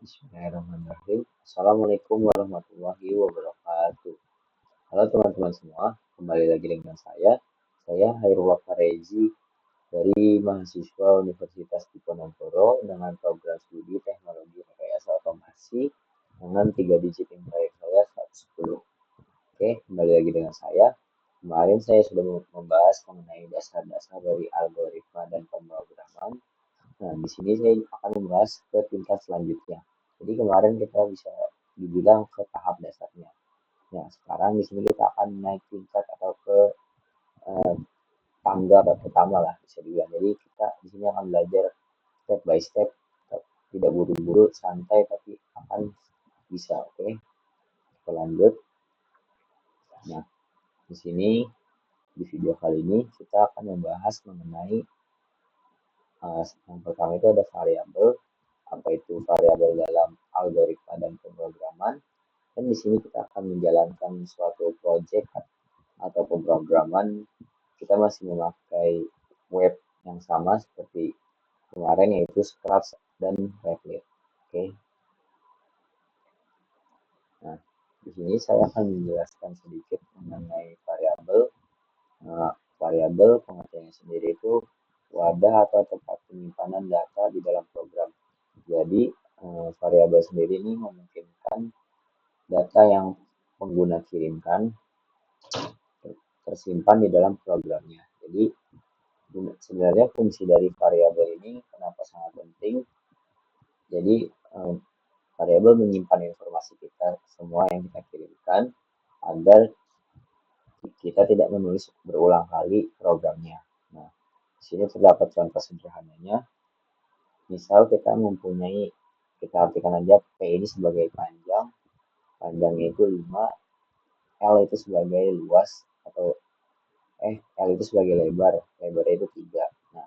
Bismillahirrahmanirrahim. Assalamualaikum warahmatullahi wabarakatuh. Halo teman-teman semua, kembali lagi dengan saya. Saya Hairul Farezi dari mahasiswa Universitas Diponegoro dengan program studi Teknologi Rekayasa Otomasi dengan 3 digit nilai saya 110. Oke, kembali lagi dengan saya. Kemarin saya sudah membahas mengenai dasar-dasar dari algoritma dan pemrograman. Nah, di sini saya akan membahas ke tingkat selanjutnya. Jadi kemarin kita bisa dibilang ke tahap dasarnya. Nah, sekarang di sini kita akan naik tingkat atau ke eh, tangga pertama lah bisa dibilang. Jadi kita di sini akan belajar step by step, tidak buru-buru, santai tapi akan bisa. Oke, kita lanjut. Nah, di sini di video kali ini kita akan membahas mengenai yang pertama itu ada variabel, apa itu variabel dalam algoritma dan pemrograman. Dan di sini kita akan menjalankan suatu project atau pemrograman. Kita masih memakai web yang sama seperti kemarin yaitu Scratch dan Replit. Oke. Nah, di sini saya akan menjelaskan sedikit mengenai variabel. Variabel pengertiannya sendiri itu wadah atau tempat penyimpanan data di dalam program. Jadi, variabel sendiri ini memungkinkan data yang pengguna kirimkan tersimpan di dalam programnya. Jadi, sebenarnya fungsi dari variabel ini kenapa sangat penting. Jadi, variabel menyimpan informasi kita semua yang kita kirimkan agar kita tidak menulis berulang kali programnya. Nah, di sini terdapat contoh sederhananya. Misal kita mempunyai, kita artikan aja P ini sebagai panjang, panjangnya itu 5, L itu sebagai luas, atau L itu sebagai lebar, lebarnya itu 3. Nah,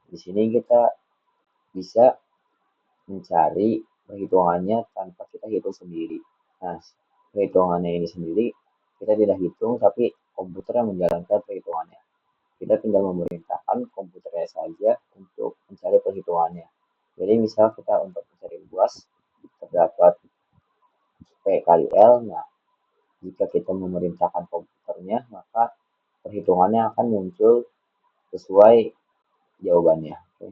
di sini kita bisa mencari perhitungannya tanpa kita hitung sendiri. Nah, perhitungannya ini sendiri kita tidak hitung, tapi komputer yang menjalankan perhitungannya. Kita tinggal memerintahkan komputernya saja untuk mencari perhitungannya. Jadi misal kita untuk mencari luas terdapat P kali L. Nah, jika kita memerintahkan komputernya, maka perhitungannya akan muncul sesuai jawabannya. Oke.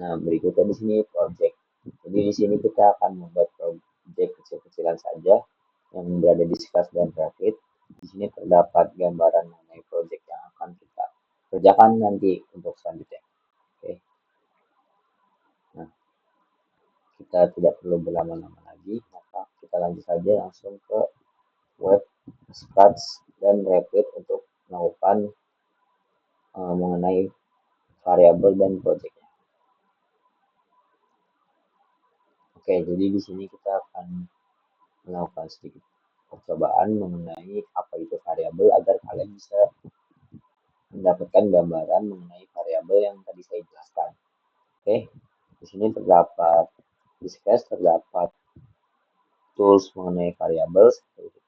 Nah, berikutnya di sini project. Jadi di sini kita akan membuat project kecil-kecilan saja yang berada di Scratch dan Replit. Di sini terdapat gambaran mengenai project yang akan kita kerjakan nanti untuk selanjutnya. Oke. Nah, kita tidak perlu berlama-lama lagi, maka kita lanjut saja langsung ke web Scratch dan Replit untuk melakukan mengenai variabel dan projectnya. Oke, jadi di sini kita akan melakukan sedikit percobaan mengenai apa itu variabel agar kalian bisa mendapatkan gambaran mengenai variabel yang tadi saya jelaskan. Oke, di sini terdapat di Scratch terdapat tools mengenai variabel seperti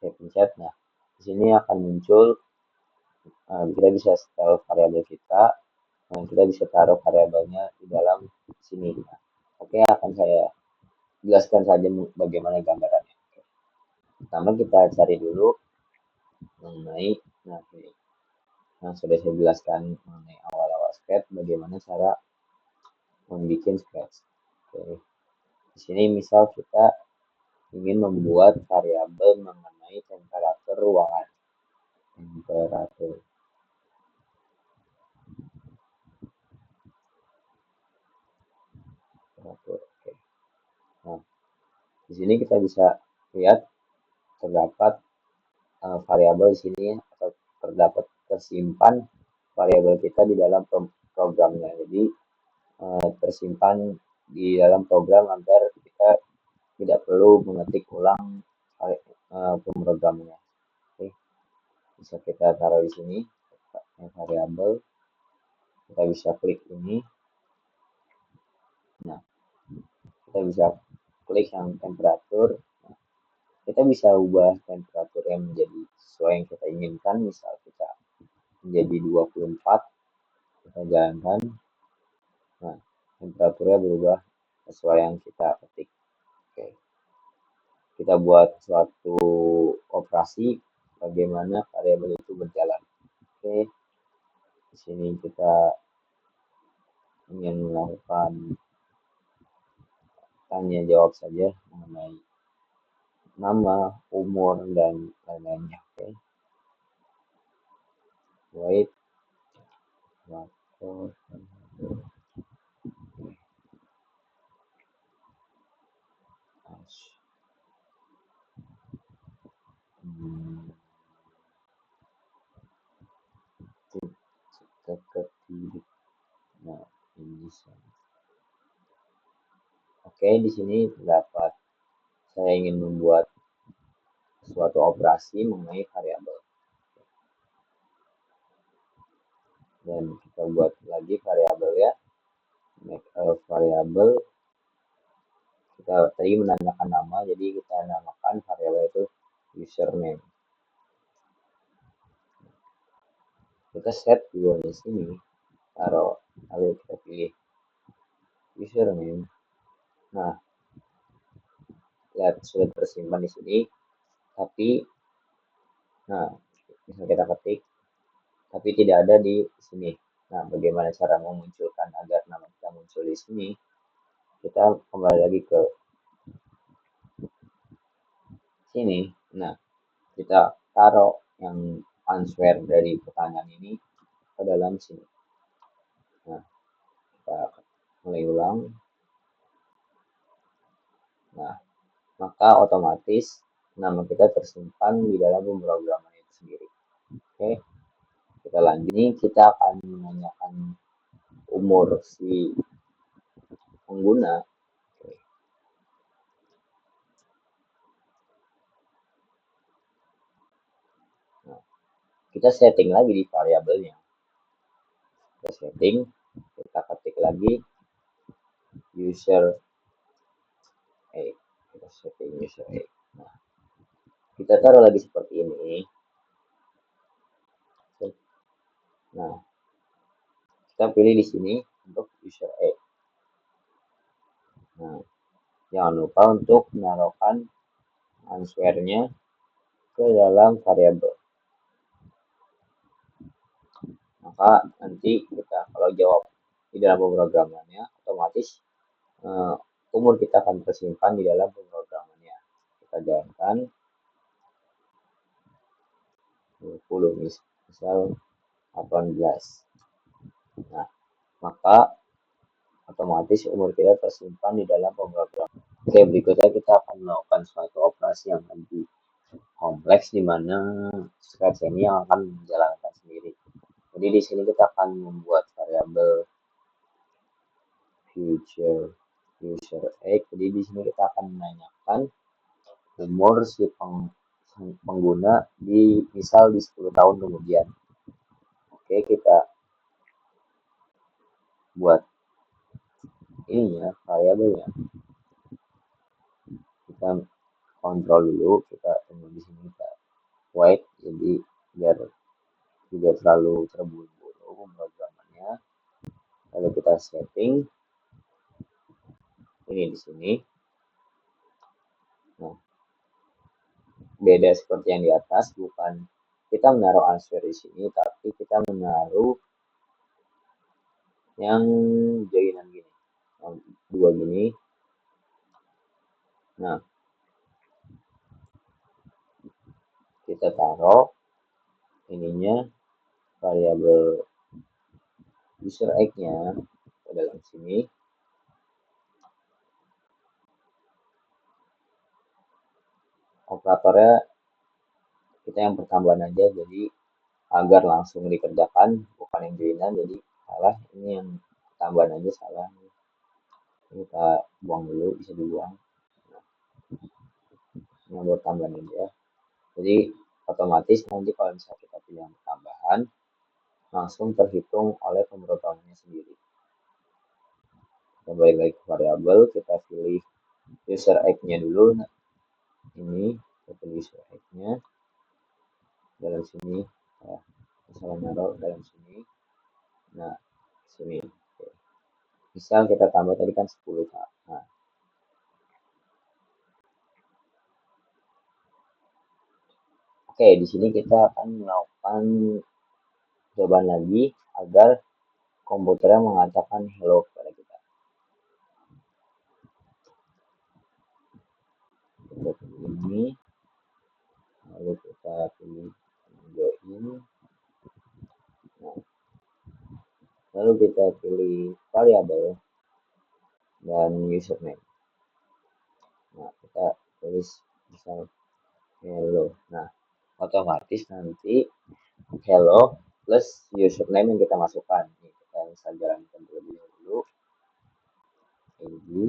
saya pencet. Nah, di sini akan muncul kita bisa setel variabel kita, kita bisa taruh variabelnya di dalam sini. Nah, oke, akan saya jelaskan saja bagaimana gambarannya. Pertama kita cari dulu mengenai, nah sudah saya jelaskan mengenai awal-awal Scratch, bagaimana cara membuat Scratch. Oke. Di sini misal kita ingin membuat variabel mengenai temperatur ruangan. Temperatur. Oke. Nah, di sini kita bisa lihat terdapat variabel di sini atau terdapat tersimpan variabel kita di dalam programnya. Jadi tersimpan di dalam program agar kita tidak perlu mengetik ulang pemrogramannya. Oke, bisa kita taruh di sini variabel. Kita bisa klik ini. Nah, kita bisa klik yang temperatur. Nah, kita bisa ubah temperatur yang menjadi sesuai yang kita inginkan. Misal kita menjadi 24, kita jalankan. Nah, temperaturnya berubah sesuai yang kita ketik. Oke, kita buat suatu operasi bagaimana variabel itu berjalan. Oke, di sini kita ingin melakukan tanya jawab saja mengenai nama, umur, dan lain-lainnya. Oke, wait, nah ini. Oke, di sini terdapat saya ingin membuat suatu operasi mengenai variabel. Dan kita buat lagi variabel ya. Make a variable. Kita tadi menanyakan nama, jadi kita namakan variabel itu username. Kita set dulu di sini, taruh, lalu kita pilih username. Nah, lihat sudah tersimpan di sini, tapi nah, misalnya kita ketik, tapi tidak ada di sini. Nah, bagaimana cara memunculkan agar nama kita muncul di sini? Kita kembali lagi ke sini. Nah, kita taruh yang answer dari pertanyaan ini ke dalam sini. Nah, kita mulai ulang. Nah, maka otomatis nama kita tersimpan di dalam pemrograman itu sendiri. Oke, kita lanjut. Ini kita akan menanyakan umur si pengguna. Oke. Nah, kita setting lagi di variabelnya. Kita setting, kita ketik lagi user A. Kita setting user A. Nah, kita taruh lagi seperti ini. Nah, kita pilih di sini untuk user A. Nah, jangan lupa untuk menaruhkan answernya ke dalam variabel. Maka nanti kita kalau jawab di dalam pemrogramannya, otomatis umur kita akan tersimpan di dalam pemrogramannya. Kita jalankan 20, misal 18. Nah, maka otomatis umur kita tersimpan di dalam pemrograman. Oke, berikutnya kita akan melakukan suatu operasi yang lebih kompleks di mana scratch ini yang akan menjalankan sendiri. Jadi di sini kita akan membuat variabel future user X. Jadi di sini kita akan menanyakan umur si pengguna di misal di 10 tahun kemudian. Oke, kita buat ini ya variabelnya. Kita kontrol dulu, kita tunggu di sini, kita wait, jadi biar tidak terlalu terburu-buru pemrogramannya. Lalu kita setting ini di sini. Nah, beda seperti yang di atas, bukan kita menaruh answer di sini, tapi kita menaruh yang joinan gini, yang dua gini. Nah, kita taruh ininya variabel user X-nya ke dalam sini. Operatornya kita yang pertambahan aja, jadi agar langsung dikerjakan, bukan yang joinan, jadi salah, ini yang tambahan aja salah. Ini kita buang dulu, bisa dibuang. Nah, yang buat tambahan aja. Jadi otomatis nanti kalau misalnya kita pilih yang tambahan, langsung terhitung oleh pemrogramannya sendiri. Kita balik lagi ke variabel, kita pilih user X-nya dulu. Nah, ini kita pilih user X-nya dalam sini. Nah, misalnya naruh dalam sini. Nah, sini. Oke. Misal kita tambah tadi kan 10 Nah, oke, di sini kita akan melakukan jawaban lagi agar komputernya mengatakan hello kepada kita. Untuk ini, lalu kita pilih join. Nah, lalu kita pilih variabel dan username. Nah, kita tulis misal hello. Nah, otomatis nanti hello plus username yang kita masukkan. Ini kita bisa jalankan terlebih dahulu. Ini.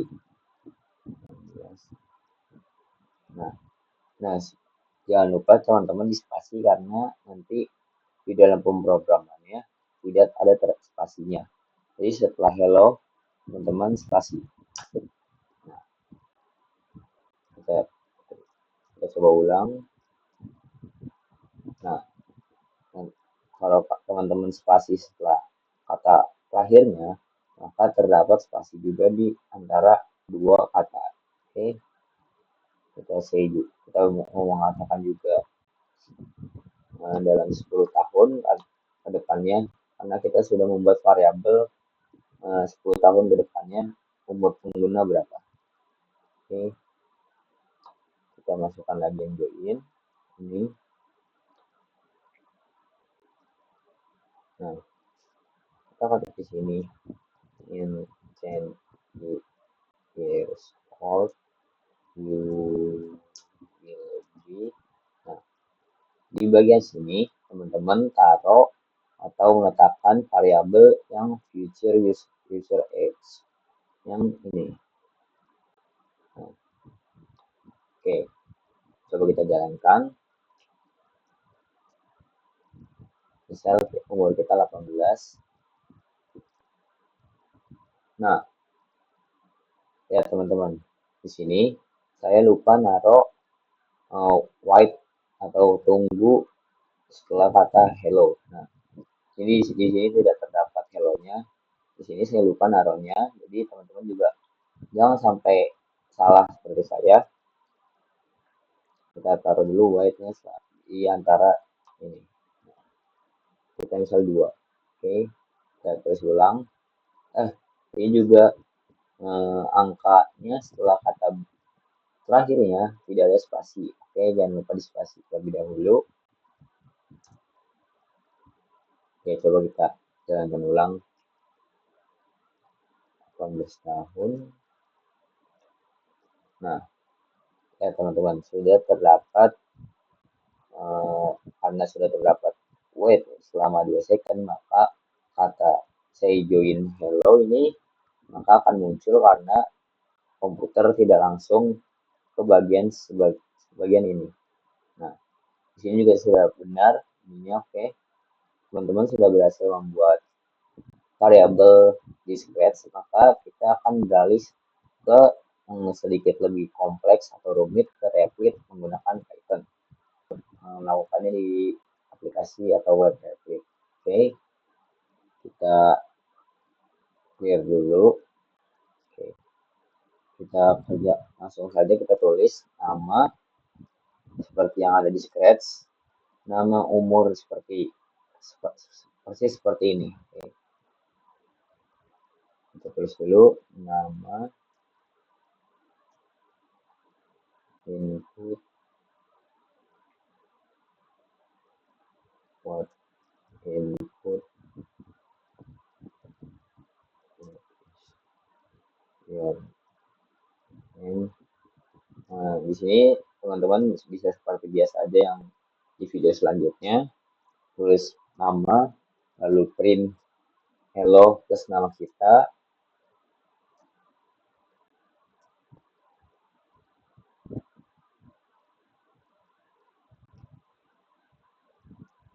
Nah, nah, jangan lupa teman-teman dispasi karena nanti di dalam pemrogramannya tidak ada spasinya. Jadi setelah hello, teman-teman spasi. Nah, kita coba ulang. Nah, kalau teman-teman spasi setelah kata terakhirnya, maka terdapat spasi juga di antara dua kata. Oke, kita mau mengatakan juga dalam 10 tahun ke depannya, karena kita sudah membuat variabel 10 tahun ke depannya umur pengguna berapa. Oke, kita masukkan lagi yang join ini. Nah, kita ketik di sini in 10 years old you will be. Nah, di bagian sini teman-teman taruh atau meletakkan variabel yang future user age yang ini. Nah, oke, coba kita jalankan. Misal umur kita 18. Nah, ya teman-teman, di sini saya lupa naruh wait atau tunggu setelah kata hello. Nah, jadi di sini tidak terdapat hello-nya. Di sini saya lupa naruhnya. Jadi teman-teman juga jangan sampai salah seperti saya. Kita taruh dulu wait-nya di antara ini. Kita misal 2. Oke, kita tulis ulang. Ini juga angkanya setelah kata terakhirnya tidak ada spasi. Oke, jangan lupa di spasi terlebih dahulu. Oke, coba kita jalankan ulang. 18 tahun. Nah, ya teman-teman, sudah terdapat karena sudah terdapat wait selama 2 second, maka kata say join hello ini maka akan muncul karena komputer tidak langsung ke bagian ini. Nah, di sini juga sudah benar ininya. Oke, teman-teman sudah berhasil membuat variabel di Scratch, maka kita akan beralih ke sedikit lebih kompleks atau rumit ke Replit menggunakan Python. Melakukannya di aplikasi atau web Replit. Oke, kita clear dulu. Oke, kita kerja langsung saja, kita tulis nama seperti yang ada di Scratch, nama umur persis seperti ini. Oke. Kita tulis dulu nama, input, what input, your name. Nah, di sini teman-teman bisa seperti biasa aja yang di video selanjutnya, tulis nama, lalu print hello plus nama kita.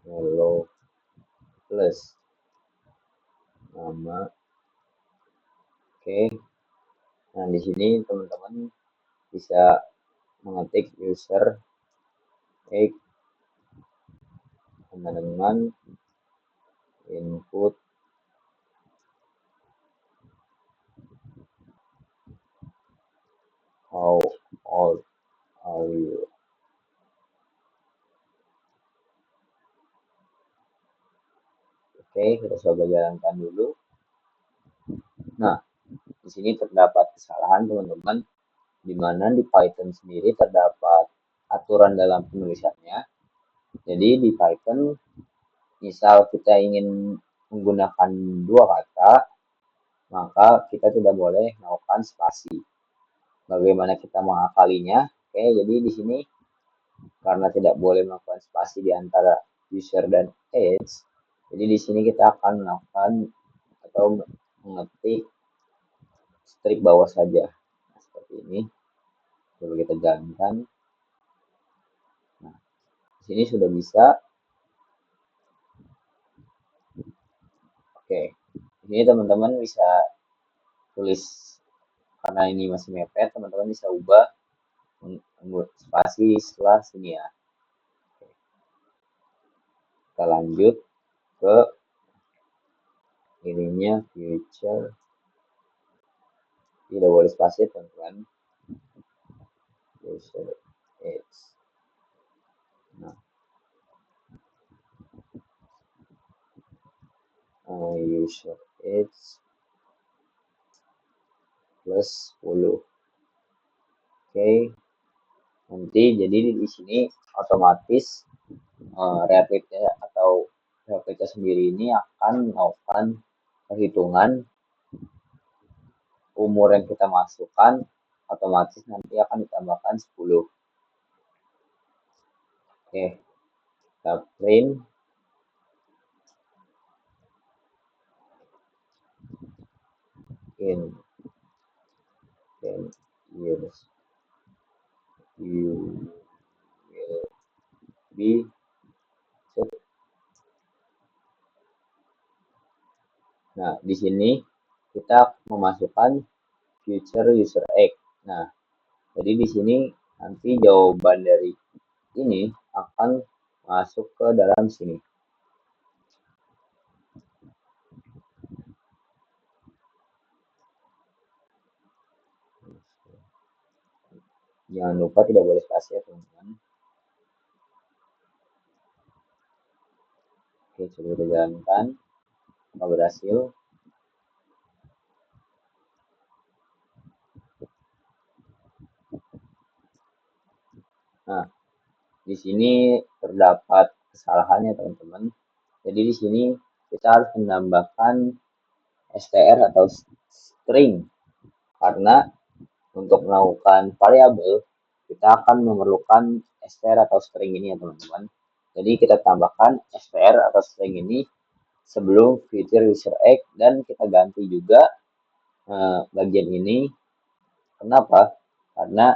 Hello plus nama. Oke. Nah, di sini teman-teman bisa mengetik user egg dengan input kita coba jalankan dulu. Nah, di sini terdapat kesalahan teman-teman, di mana di Python sendiri terdapat aturan dalam penulisannya. Jadi di Python, misal kita ingin menggunakan dua kata, maka kita tidak boleh melakukan spasi. Bagaimana kita mengakalinya? Oke, jadi di sini karena tidak boleh melakukan spasi di antara user dan age, jadi di sini kita akan melakukan atau mengetik strip bawah saja. Nah, seperti ini. Coba kita jalankan. Nah, di sini sudah bisa. Oke, ini teman-teman bisa tulis, karena ini masih mepet, teman-teman bisa ubah spasi setelah sini ya. Kita lanjut ke ininya future, tidak boleh spasi teman-teman. Future X. Nah, user X plus 10. Oke, nanti jadi di sini otomatis React atau React sendiri ini akan melakukan perhitungan umur yang kita masukkan, otomatis nanti akan ditambahkan 10. Oke, kita print. In 10 years you will be set. Nah, di sini kita memasukkan future user X. Nah, jadi di sini nanti jawaban dari ini akan masuk ke dalam sini. Jangan lupa tidak boleh spasi ya teman-teman. Oke, coba kita jalankan. Apakah berhasil? Nah, di sini terdapat kesalahannya teman-teman. Jadi di sini kita harus menambahkan str atau string, karena untuk melakukan variabel kita akan memerlukan str atau string ini ya teman-teman. Jadi kita tambahkan str atau string ini sebelum future user X, dan kita ganti juga bagian ini. Kenapa? Karena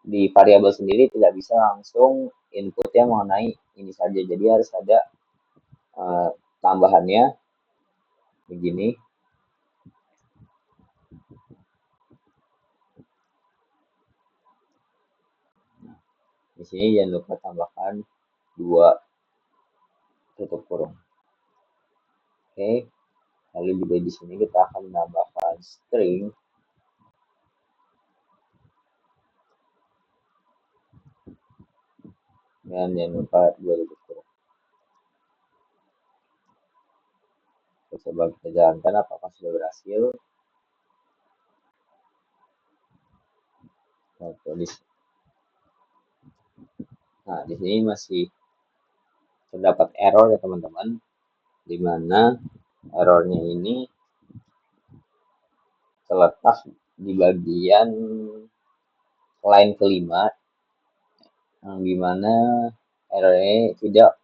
di variabel sendiri tidak bisa langsung inputnya mengenai ini saja, jadi harus ada tambahannya begini. Nah, di sini jangan lupa tambahkan 2 tutup kurung. Oke, lalu juga di sini kita akan menambahkan string dan jangan lupa 2 tutup kurung. Coba kita jalankan apakah sudah berhasil. Nah, tulis. Nah, di sini masih terdapat error ya teman-teman, di mana errornya ini terletak di bagian line kelima, yang dimana errornya tidak,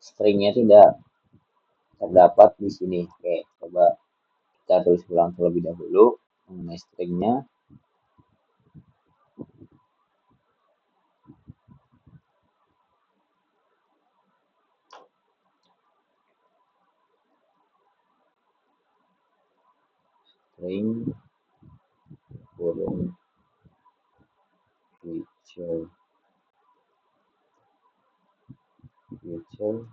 stringnya tidak terdapat di sini. Oke, coba kita tulis ulang terlebih dahulu mengenai stringnya. String kurung future user.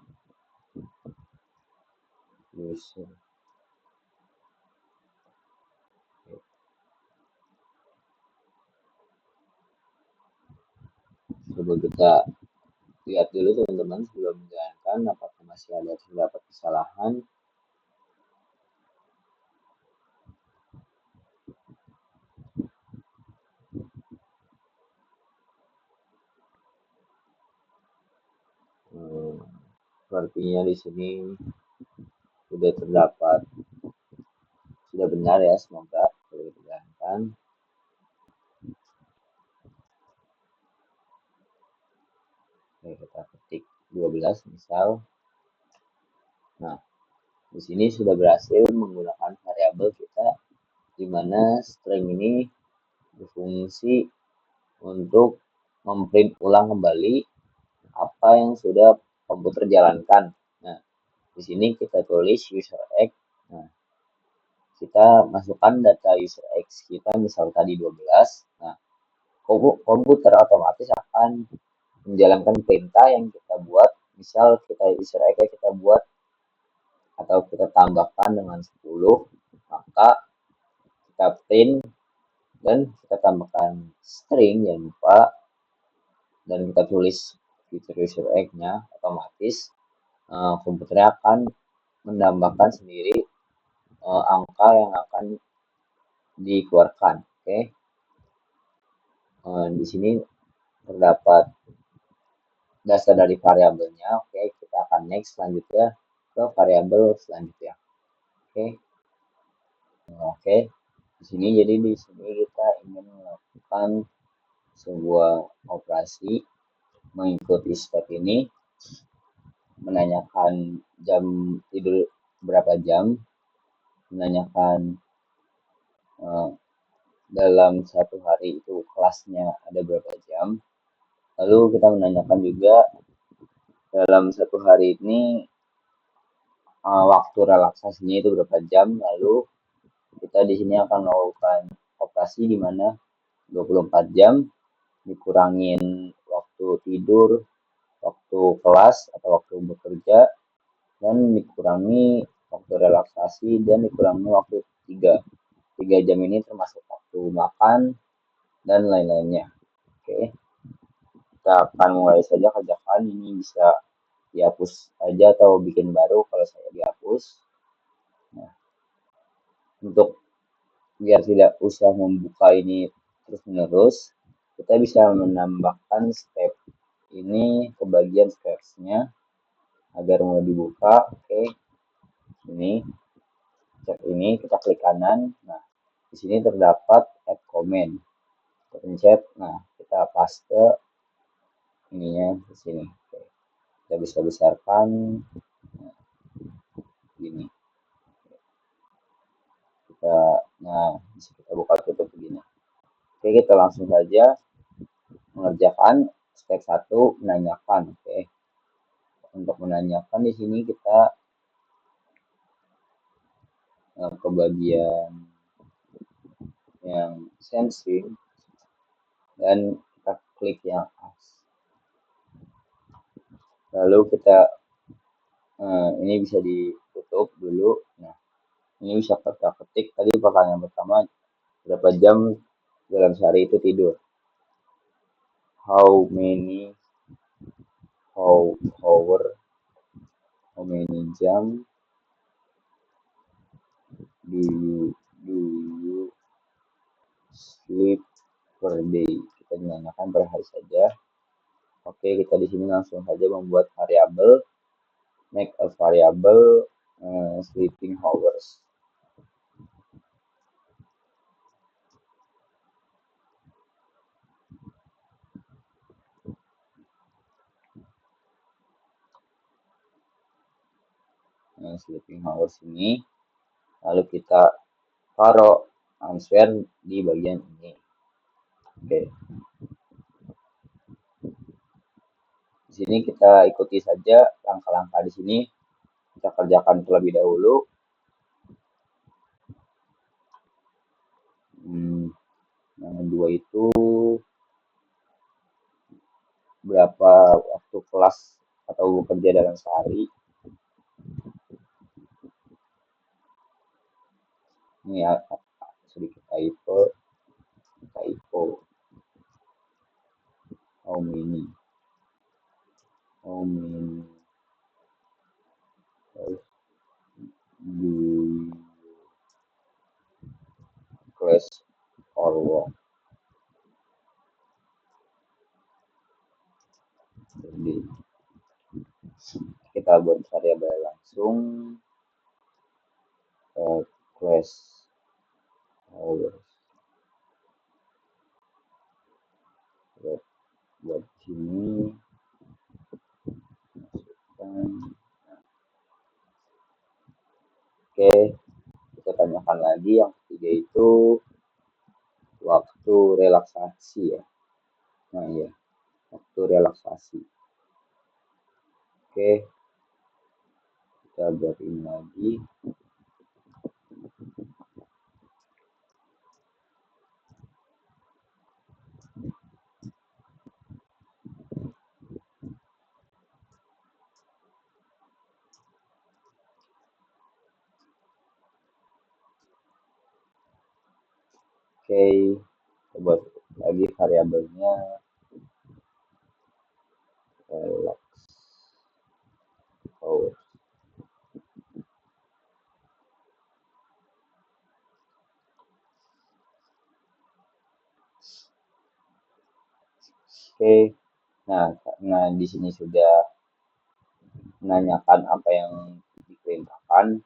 Coba kita lihat dulu teman-teman sebelum menjalankan apakah masih ada terdapat kesalahan. Sepertinya di sini sudah terdapat, sudah benar ya, semoga boleh dijalankan. Oke, kita ketik 12 misal. Nah, di sini sudah berhasil menggunakan variabel kita, di mana string ini berfungsi untuk memprint ulang kembali apa yang sudah komputer jalankan. Nah, di sini kita tulis user X. Nah, kita masukkan data user X kita, misal tadi 12. Nah, komputer otomatis akan menjalankan perintah yang kita buat. Misal kita user X kita buat atau kita tambahkan dengan 10, maka kita print dan kita tambahkan string, jangan lupa, dan kita tulis fitur user X-nya, otomatis komputernya akan menambahkan sendiri angka yang akan dikeluarkan. Oke. Di sini terdapat dasar dari variabelnya. Oke, kita akan next selanjutnya ke variabel selanjutnya. Oke. Di sini jadi di sini kita ingin melakukan sebuah operasi mengikuti step ini, menanyakan jam tidur berapa jam, menanyakan dalam satu hari itu kelasnya ada berapa jam, lalu kita menanyakan juga dalam satu hari ini waktu relaksasinya itu berapa jam, lalu kita di sini akan melakukan operasi di mana 24 jam dikurangin waktu tidur, waktu kelas atau waktu bekerja, dan dikurangi waktu relaksasi, dan dikurangi waktu 3 jam ini termasuk waktu makan dan lain-lainnya. Oke, kita akan mulai saja kerjakan. Ini bisa dihapus aja atau bikin baru, kalau saya dihapus. Nah, untuk biar tidak usah membuka ini terus menerus, kita bisa menambahkan step ini ke bagian steps-nya agar mau dibuka. Oke, ini cek ini, kita klik kanan. Nah, di sini terdapat add comment, kita pencet. Nah, kita paste ininya di sini. Oke, kita bisa besarkan gini. Bisa kita buka tutup begini. Oke, kita langsung saja mengerjakan step 1, menanyakan. Oke, untuk menanyakan di sini kita ke bagian yang sensing dan kita klik yang as. Lalu kita ini bisa ditutup dulu. Nah, ini bisa kita ketik tadi pertanyaan pertama, berapa jam dalam sehari itu tidur? How many jam do you sleep per day? Kita menanyakan per hari saja. Oke, kita di sini langsung saja membuat variabel, make a variable sleeping hours. Sleeping hours ini, lalu kita taruh answer di bagian ini. Oke. Di sini kita ikuti saja langkah-langkah di sini. Kita kerjakan terlebih dahulu. Yang kedua itu berapa waktu kelas atau bekerja dalam sehari. Ini ya, sedikit typo. How many di class or walk. Jadi kita buat variabel langsung class hours buat sini masukkan. Oke, kita tanyakan lagi yang ketiga itu waktu relaksasi ya. Nah ya, waktu relaksasi. Oke, kita buat ini lagi. Oke, kita buat lagi variabelnya relax hours. Oke, nah di sini sudah menanyakan apa yang diperintahkan,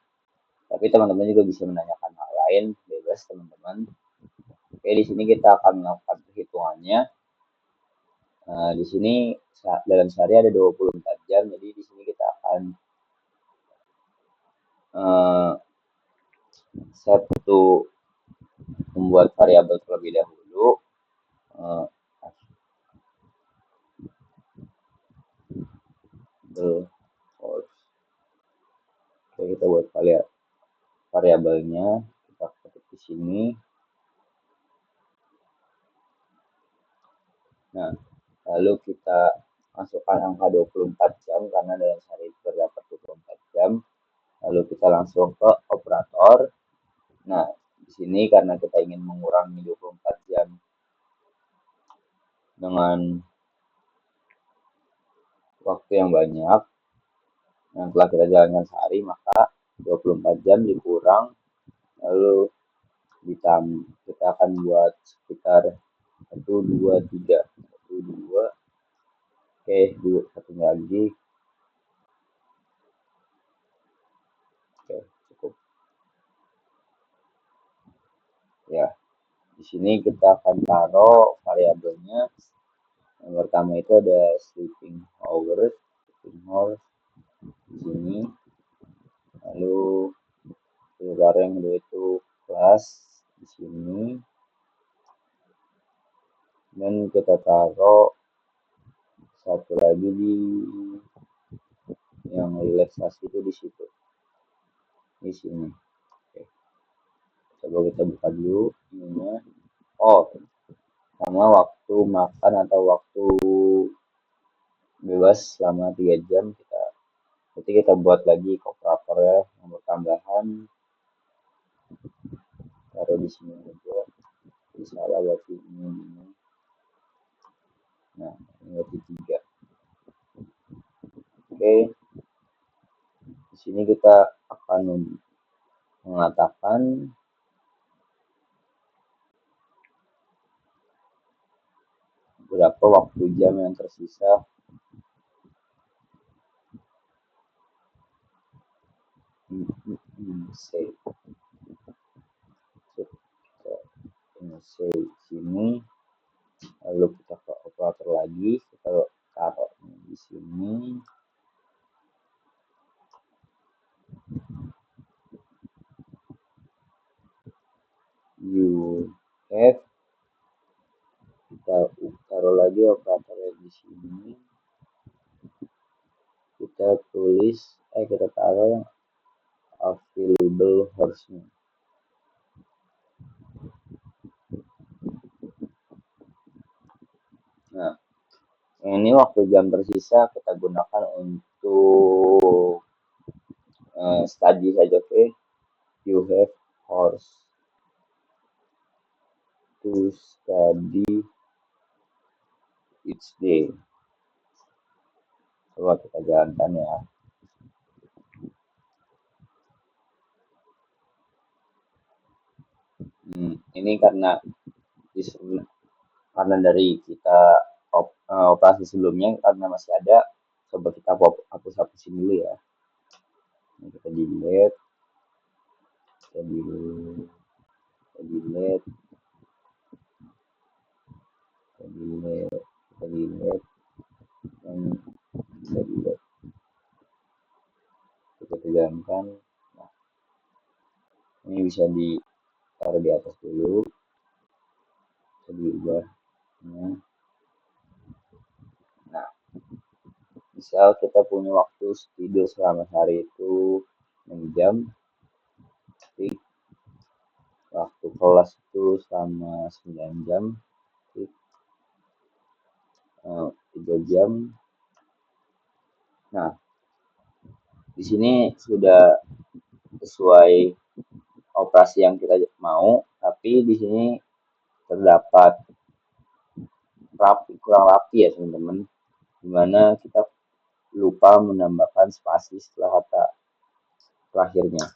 tapi teman-teman juga bisa menanyakan hal lain, bebas teman-teman. Oke, di sini kita akan melakukan perhitungannya. Nah, di sini dalam sehari ada 24 jam, jadi di sini kita akan satu membuat variabel terlebih dahulu. Oke, kita buat variabelnya, kita ketik di sini. Nah, lalu kita masukkan angka 24 jam karena dalam sehari terdapat 24 jam. Lalu kita langsung ke operator. Nah, di sini karena kita ingin mengurangi 24 jam dengan waktu yang banyak, yang telah kita jalankan sehari, maka 24 jam dikurang, lalu kita akan buat sekitar 1, 2, 3. 1, 2, oke, 2, satu lagi. Oke, cukup. Ya, di sini kita akan taruh variabelnya. Yang pertama itu ada sleeping hours di sini. Lalu kita taruh yang kedua itu kelas di sini. Dan kita taruh satu lagi di yang relaksasi itu di situ, di sini. Oke. Coba kita buka dulu ininya. Oh, sama waktu makan atau waktu bebas selama 3 jam kita buat lagi operator ya, nomor tambahan taruh di sini aja. Salah berarti ini. Nah, ini berarti 3. Oke, di sini kita akan mengatakan berapa waktu jam yang tersisa. Save sini, lalu kita ke operator lagi, kita taruh di sini. You have, kita taruh lagi operatornya di sini. Kita tulis, kita taruh yang available hours-nya. Nah, ini waktu jam tersisa kita gunakan untuk study saja, oke. You have hours to study each day. Coba kita jalankan ya. Ini karena dari kita operasi sebelumnya karena masih ada, coba kita hapus-hapusin dulu ya. Ini kita delete, kita delete, kita delete, kita delete, kita delete, dan kita delete. Kita pegangkan. Nah, ini bisa ditaruh di atas dulu, bisa diubah. Nah, misal kita punya waktu tidur selama sehari itu 6 jam, jadi waktu kelas itu selama 9 jam, 3 jam. Nah, di sini sudah sesuai operasi yang kita mau, tapi di sini terdapat kurang rapi ya teman-teman, dimana kita lupa menambahkan spasi setelah kata terakhirnya.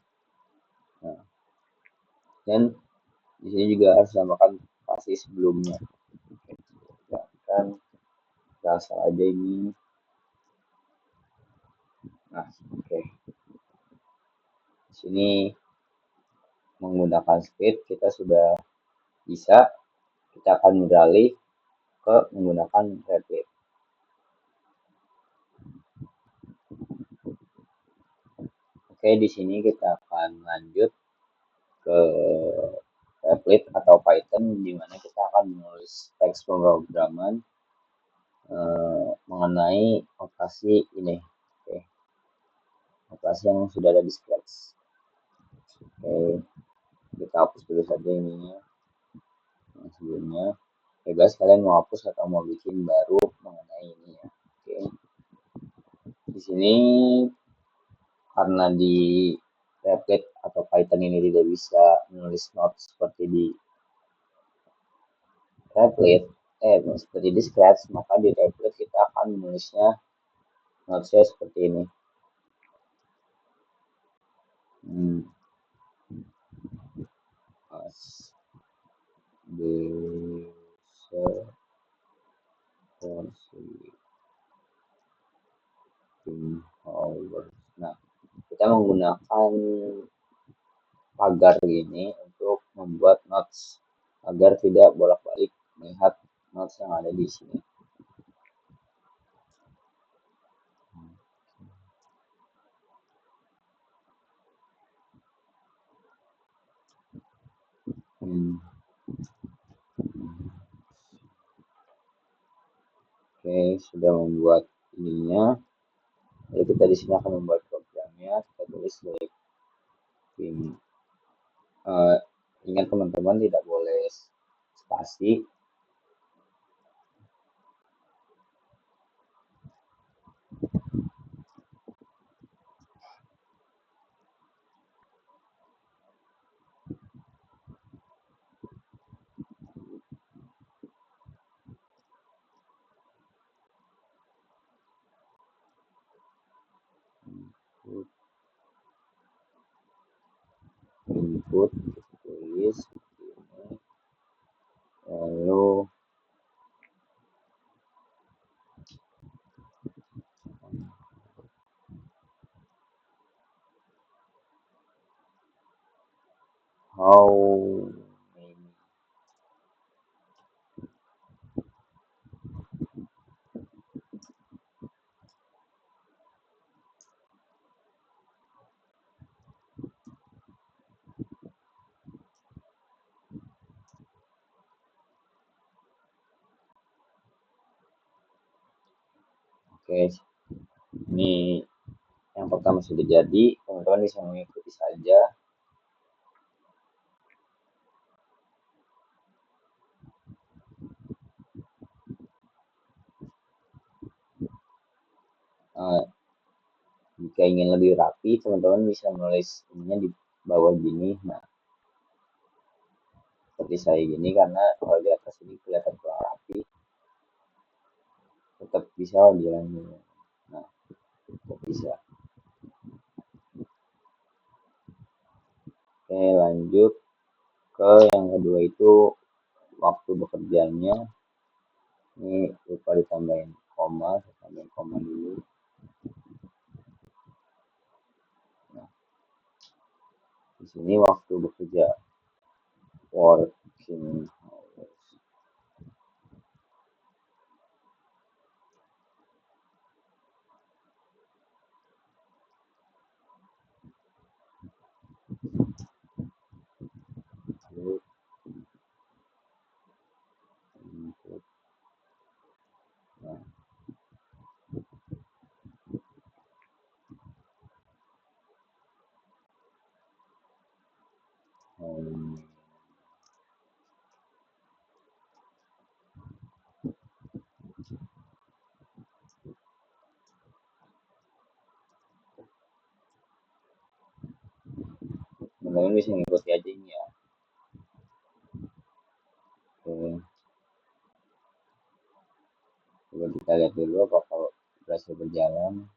Nah, dan di sini juga harus menambahkan spasi sebelumnya. Kan rasa aja ini. Nah, oke. Di sini menggunakan speed kita sudah bisa. Kita akan beralih ke menggunakan replit. Oke, di sini kita akan lanjut ke replit atau Python, di mana kita akan menulis teks pemrograman mengenai operasi ini. Oke. Operasi yang sudah ada di Scratch. Oke, kita hapus dulu saja ininya. Yang sebelumnya, bebas kalian mau hapus atau mau bikin baru mengenai ini ya. Oke. Di sini karena di Replit atau Python ini tidak bisa menulis note seperti di Replit, seperti di Scratch, maka di Replit kita akan menulisnya note-nya seperti ini. Nah, kita menggunakan pagar ini untuk membuat notes agar tidak bolak-balik melihat notes yang ada di sini. Oke, sudah membuat ininya. Jadi kita di sini akan membuat programnya. Kita tulis dari ini. Ingat teman-teman tidak boleh spasi. Input tulis ini, lalu how many oke, ini yang pertama sudah jadi, teman-teman bisa mengikuti saja. Jika ingin lebih rapi, teman-teman bisa menulis ininya di bawah gini. Nah, seperti saya gini, karena kalau di atas ini kelihatan kurang rapi. Tetap bisa dilanjut. Nah, tetap bisa. Oke, lanjut. ke yang kedua itu waktu bekerjanya. Ini lupa ditambahin koma, saya tambahin koma dulu. Nah, di sini waktu bekerja, working hours. Lalu input. Nah, teman-teman bisa ngikuti aja ini ya. Oke, coba kita lihat dulu apakah berhasil berjalan.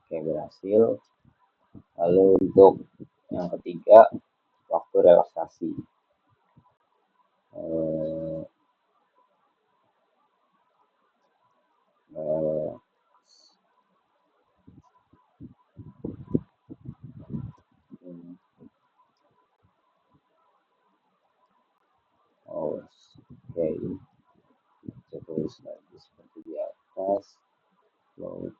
Oke, berhasil. Lalu untuk yang ketiga, waktu relaksasi. Eh, eh, oh, oke, saya tulis lagi seperti di atas. Load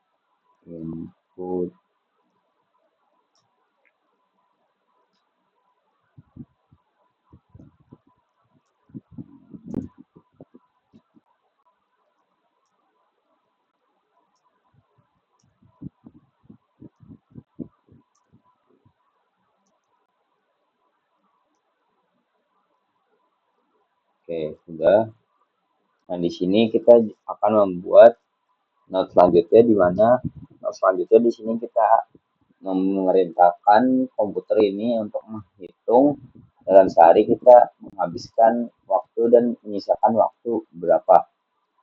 input. Oke, sudah. Nah, di sini kita akan membuat note selanjutnya, di mana note selanjutnya di sini kita memerintahkan komputer ini untuk menghitung dalam sehari kita menghabiskan waktu dan menyisakan waktu berapa.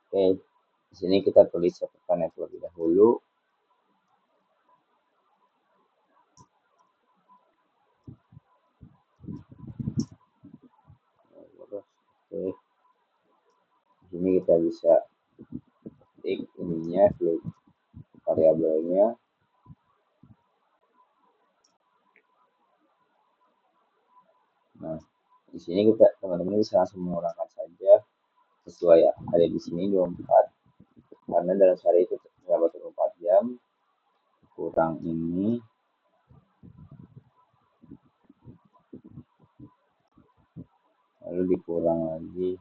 Oke, di sini kita tulis catatannya terlebih dahulu. Oke, di sini kita bisa ketik ininya, variabelnya. Nah, di sini kita teman-teman bisa langsung mengurangkan saja sesuai ada di sini 24, karena dalam sehari itu terdapat 24 jam, kurang ini, lalu dikurang lagi,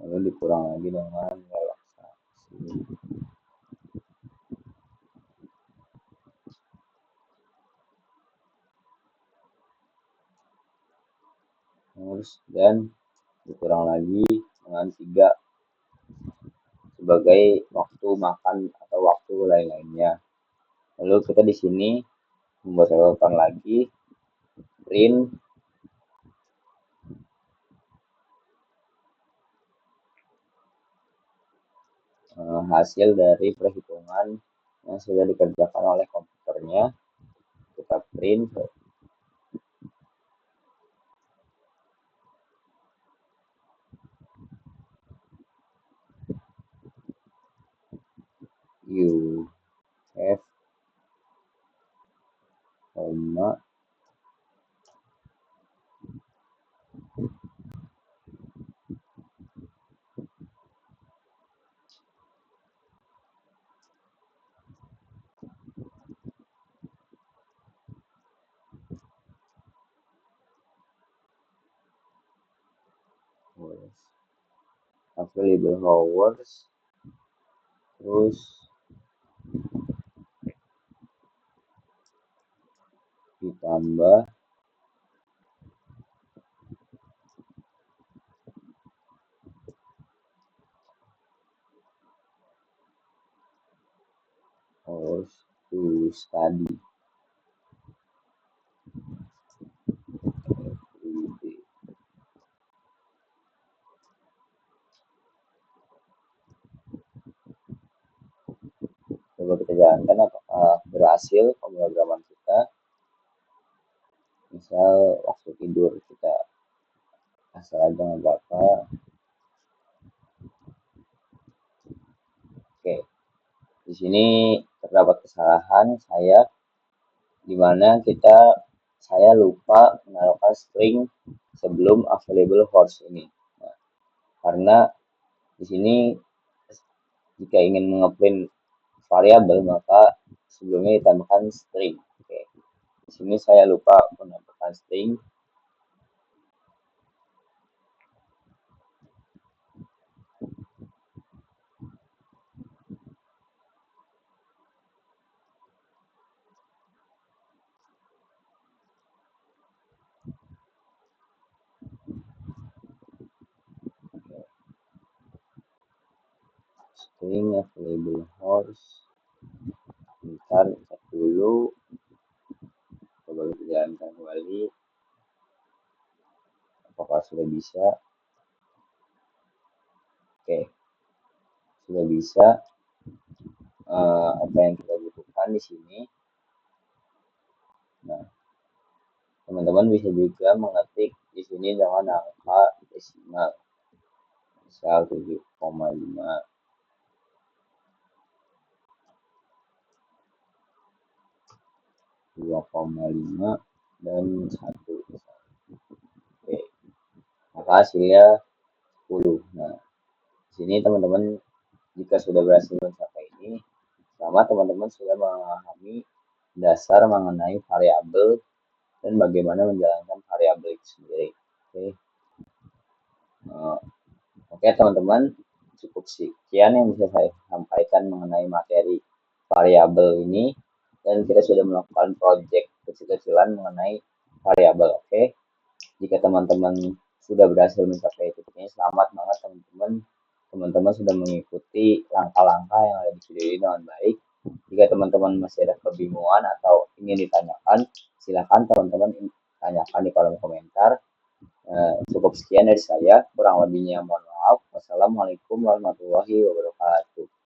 lalu dikurang lagi dengan relaksasi. Dan dikurang lagi dengan 3 sebagai waktu makan atau waktu lain-lainnya. Lalu kita di sini membuat catatan lagi, print hasil dari perhitungan yang sudah dikerjakan oleh komputernya. Kita print you have koma available hours, terus ditambah hours to study. menjalankan apakah berhasil pemrograman kita. Misal waktu tidur kita asal aja nggak apa-apa. Oke, di sini terdapat kesalahan saya di mana saya lupa menaruhkan string sebelum available horse ini. Nah, karena di sini jika ingin mengeprint variabel maka sebelumnya ditambahkan string. Oke. Di sini saya lupa menambahkan string. String available horse. Bentar, cek dulu. Coba kita jalankan kembali. Apakah sudah bisa? Oke, sudah bisa. Apa yang kita butuhkan di sini. Nah, teman-teman bisa juga mengetik di sini dengan angka desimal. Misal 7,5. 2,5 dan 1. Oke, maka hasilnya 10. Nah, di sini teman-teman jika sudah berhasil mencapai ini, selamat teman-teman sudah memahami dasar mengenai variabel dan bagaimana menjalankan variabel itu sendiri. Oke teman-teman, cukup sekian yang bisa saya sampaikan mengenai materi variabel ini, dan kita sudah melakukan project kecil-kecilan mengenai variabel. Oke, jika teman-teman sudah berhasil mencapai titik ini, selamat banget teman-teman. Teman-teman sudah mengikuti langkah-langkah yang ada di video ini dengan baik. Jika teman-teman masih ada kebingungan atau ingin ditanyakan, silakan teman-teman tanyakan di kolom komentar. Cukup sekian dari saya, kurang lebihnya mohon maaf. Wassalamualaikum warahmatullahi wabarakatuh.